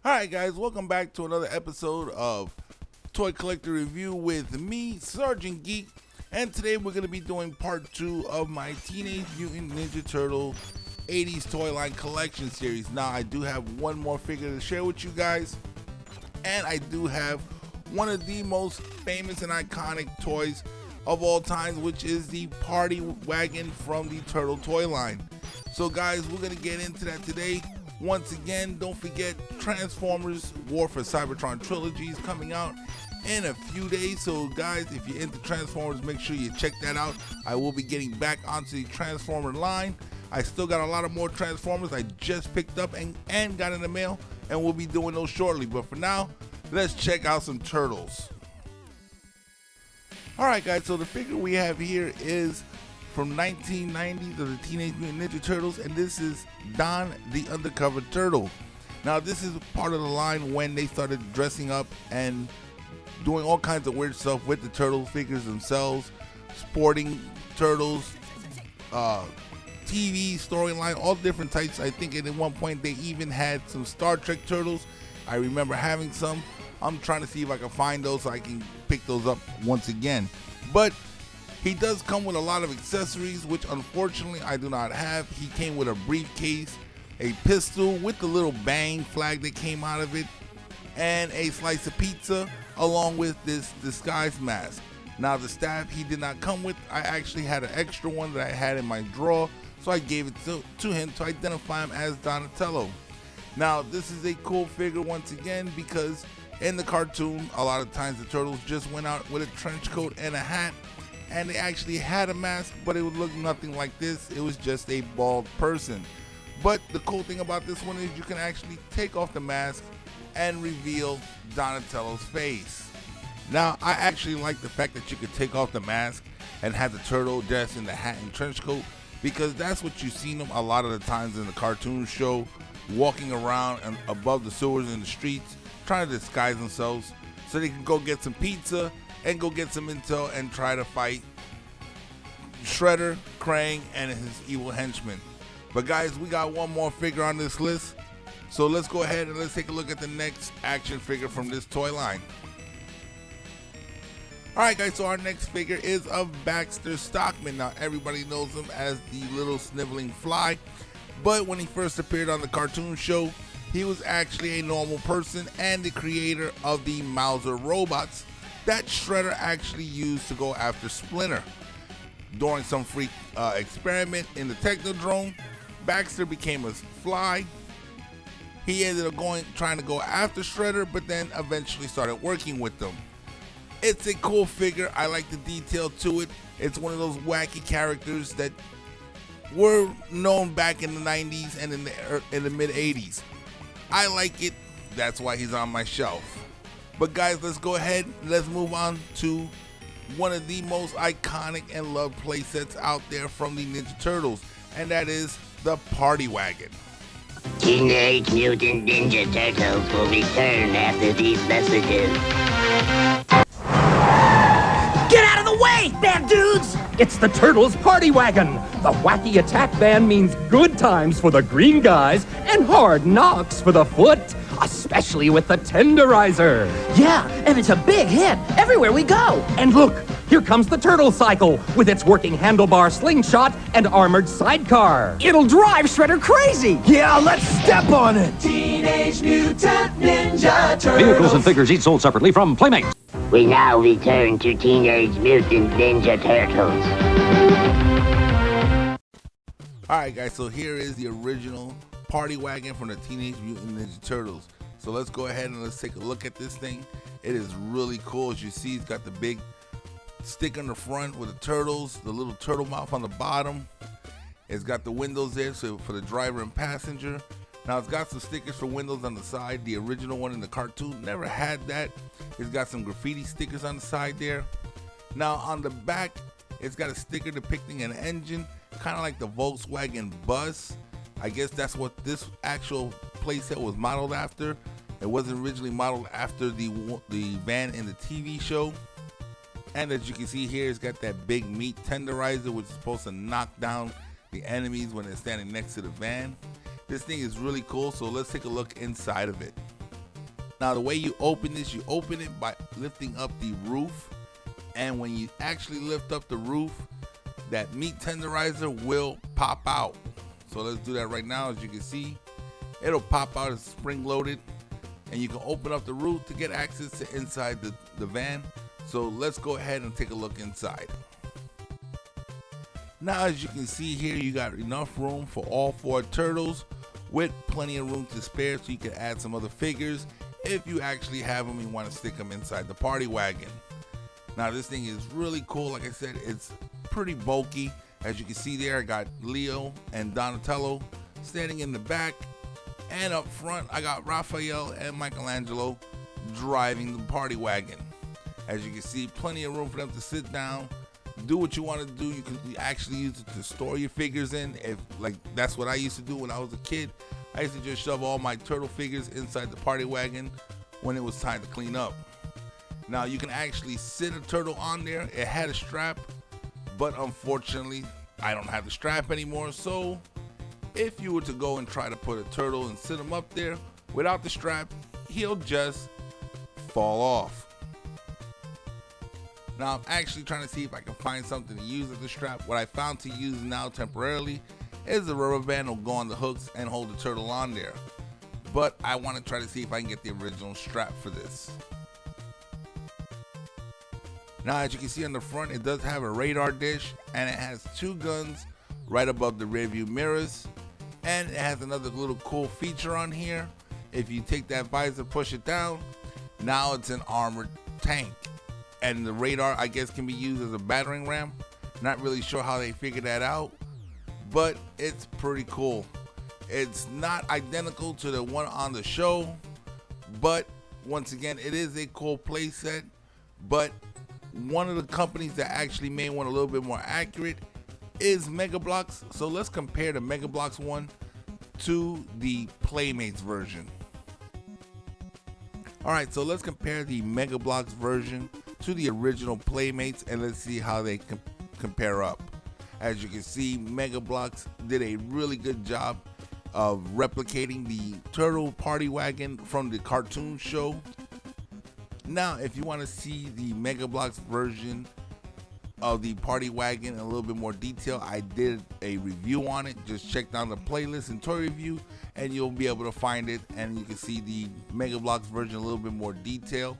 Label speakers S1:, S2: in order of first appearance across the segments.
S1: Alright guys, welcome back to another episode of Toy Collector Review with me, Sergeant Geek, and today we're going to be doing part 2 of my Teenage Mutant Ninja Turtle 80s toy line collection series. Now I do have one more figure to share with you guys, and I do have one of the most famous and iconic toys of all time, which is the Party Wagon from the Turtle toy line. So guys, we're going to get into that today. Once again, don't forget Transformers War for Cybertron Trilogy is coming out in a few days. So guys, if you're into Transformers, make sure you check that out. I will be getting back onto the Transformer line. I still got a lot of more Transformers I just picked up and got in the mail, and we'll be doing those shortly. But for now, let's check out some Turtles. Alright guys, so the figure we have here is from 1990s of the Teenage Mutant Ninja Turtles, and this is Don the Undercover Turtle. Now this is part of the line when they started dressing up and doing all kinds of weird stuff with the turtle figures themselves, sporting turtles, TV storyline, all different types. I think at one point they even had some Star Trek turtles. I remember having some. I'm trying to see if I can find those so I can pick those up once again. But he does come with a lot of accessories, which unfortunately I do not have. He came with a briefcase, a pistol with the little bang flag that came out of it, and a slice of pizza along with this disguise mask. Now the staff he did not come with. I actually had an extra one that I had in my drawer, so I gave it to him to identify him as Donatello. Now this is a cool figure once again because in the cartoon a lot of times the turtles just went out with a trench coat and a hat, and they actually had a mask, but it would look nothing like this. It was just a bald person. But the cool thing about this one is you can actually take off the mask and reveal Donatello's face. Now I actually like the fact that you could take off the mask and have the turtle dressed in the hat and trench coat, because that's what you've seen them a lot of the times in the cartoon show, walking around and above the sewers in the streets trying to disguise themselves so they can go get some pizza and go get some intel and try to fight Shredder, Krang, and his evil henchmen. But guys, we got one more figure on this list, so let's go ahead and let's take a look at the next action figure from this toy line. Alright guys, so our next figure is of Baxter Stockman. Now everybody knows him as the little sniveling fly, but when he first appeared on the cartoon show, he was actually a normal person and the creator of the Mauser robots that Shredder actually used to go after Splinter. During some freak experiment in the Technodrome, Baxter became a fly. He ended up trying to go after Shredder, but then eventually started working with them. It's a cool figure. I like the detail to it. It's one of those wacky characters that were known back in the 90s and in the mid 80s. I like it. That's why he's on my shelf. But guys, let's go ahead and let's move on to one of the most iconic and loved playsets out there from the Ninja Turtles, and that is the Party Wagon.
S2: Teenage Mutant Ninja Turtles will return after these messages.
S3: Get out of the way, bad dudes! It's the Turtles Party Wagon. The wacky attack band means good times for the green guys and hard knocks for the foot, especially with the tenderizer.
S4: Yeah, and it's a big hit everywhere we go.
S3: And look, here comes the Turtle Cycle with its working handlebar slingshot and armored sidecar.
S4: It'll drive Shredder crazy.
S5: Yeah, let's step on it.
S6: Teenage Mutant Ninja Turtles.
S7: Vehicles and figures each sold separately from Playmates.
S2: We now return to Teenage Mutant Ninja Turtles.
S1: Alright guys, so here is the original Party Wagon from the Teenage Mutant Ninja Turtles. So let's go ahead and let's take a look at this thing. It is really cool. As you see, it's got the big stick on the front with the turtles, the little turtle mouth on the bottom. It's got the windows there so for the driver and passenger. Now it's got some stickers for windows on the side. The original one in the cartoon never had that. It's got some graffiti stickers on the side there. Now on the back, it's got a sticker depicting an engine, kind of like the Volkswagen bus. I guess that's what this actual playset was modeled after. It wasn't originally modeled after the van in the TV show. And as you can see here, it's got that big meat tenderizer, which is supposed to knock down the enemies when they're standing next to the van. This thing is really cool, so let's take a look inside of it. Now the way you open this, you open it by lifting up the roof, and when you actually lift up the roof, that meat tenderizer will pop out. So let's do that right now. As you can see, it'll pop out, it's spring loaded, and you can open up the roof to get access to inside the van. So let's go ahead and take a look inside. Now as you can see here, you got enough room for all 4 turtles with plenty of room to spare, so you can add some other figures if you actually have them and you want to stick them inside the party wagon. Now this thing is really cool. Like I said, it's pretty bulky. As you can see there, I got Leo and Donatello standing in the back, and up front I got Raphael and Michelangelo driving the party wagon. As you can see, plenty of room for them to sit down, do what you want to do. You can actually use it to store your figures in. If like that's what I used to do when I was a kid. I used to just shove all my turtle figures inside the party wagon when it was time to clean up. Now you can actually sit a turtle on there. It had a strap, but unfortunately I don't have the strap anymore. So if you were to go and try to put a turtle and sit him up there without the strap, he'll just fall off. Now I'm actually trying to see if I can find something to use as a strap. What I found to use now temporarily is a rubber band will go on the hooks and hold the turtle on there. But I want to try to see if I can get the original strap for this. Now as you can see on the front, it does have a radar dish, and it has 2 guns right above the rear view mirrors, and it has another little cool feature on here. If you take that visor, push it down, now it's an armored tank, and the radar I guess can be used as a battering ram. Not really sure how they figured that out, but it's pretty cool. It's not identical to the one on the show, but once again, it is a cool playset. But one of the companies that actually made one a little bit more accurate is Mega Bloks. So let's compare the Mega Bloks one to the Playmates version. Alright, so let's compare the Mega Bloks version to the original Playmates, and let's see how they compare up. As you can see, Mega Bloks did a really good job of replicating the turtle party wagon from the cartoon show. Now if you want to see the Mega Bloks version of the party wagon in a little bit more detail, I did a review on it. Just check down the playlist and toy review and you'll be able to find it, and you can see the Mega Bloks version a little bit more detail.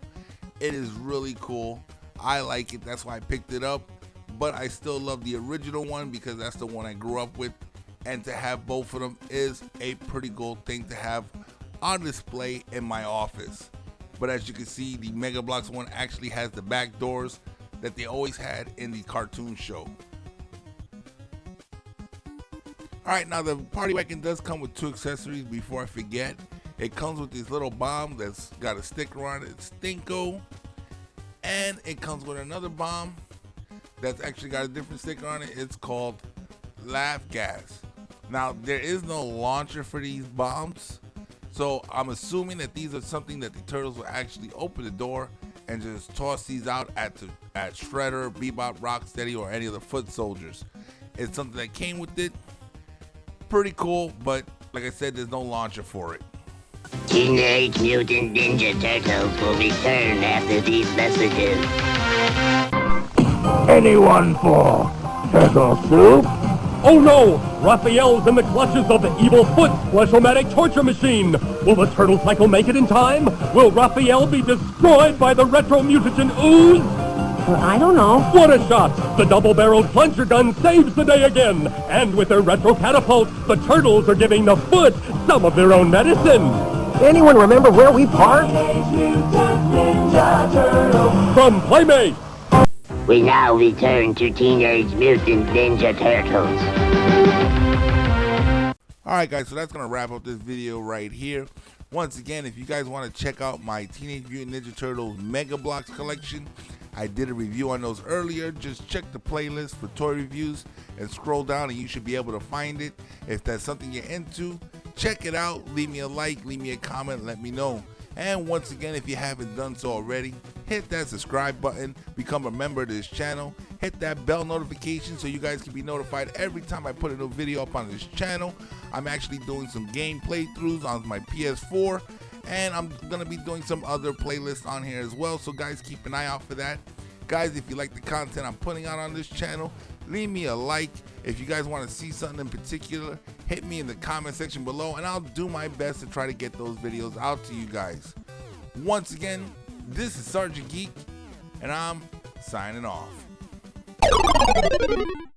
S1: It is really cool. I like it, that's why I picked it up, but I still love the original one because that's the one I grew up with, and to have both of them is a pretty cool thing to have on display in my office. But as you can see, the Mega Bloks one actually has the back doors that they always had in the cartoon show. Alright, now the party wagon does come with 2 accessories before I forget. It comes with this little bomb that's got a sticker on it, Stinko. And it comes with another bomb that's actually got a different sticker on it. It's called Laugh Gas. Now there is no launcher for these bombs, so I'm assuming that these are something that the turtles will actually open the door and just toss these out at Shredder, Bebop, Rocksteady, or any of the foot soldiers. It's something that came with it. Pretty cool, but like I said, there's no launcher for it.
S2: Teenage Mutant Ninja Turtles will return after these messages.
S5: Anyone for turtle soup?
S3: Oh no! Raphael's in the clutches of the evil foot fleshomatic torture machine! Will the turtle cycle make it in time? Will Raphael be destroyed by the retro mutagen ooze?
S4: I don't know.
S3: What a shot! The double-barreled plunger gun saves the day again! And with their retro catapult, the turtles are giving the foot some of their own medicine!
S4: Anyone remember where we parked?
S3: From Playmates!
S2: We now return to Teenage Mutant Ninja Turtles.
S1: Alright guys, so that's going to wrap up this video right here. Once again, if you guys want to check out my Teenage Mutant Ninja Turtles Mega Bloks collection, I did a review on those earlier. Just check the playlist for toy reviews and scroll down and you should be able to find it. If that's something you're into, check it out. Leave me a like, leave me a comment, let me know. And once again, if you haven't done so already, hit that subscribe button, become a member of this channel, hit that bell notification so you guys can be notified every time I put a new video up on this channel. I'm actually doing some game playthroughs on my PS4, and I'm gonna be doing some other playlists on here as well, so guys, keep an eye out for that. Guys, if you like the content I'm putting out on this channel, leave me a like. If you guys want to see something in particular, hit me in the comment section below, and I'll do my best to try to get those videos out to you guys. Once again, this is Sergeant Geek, and I'm signing off.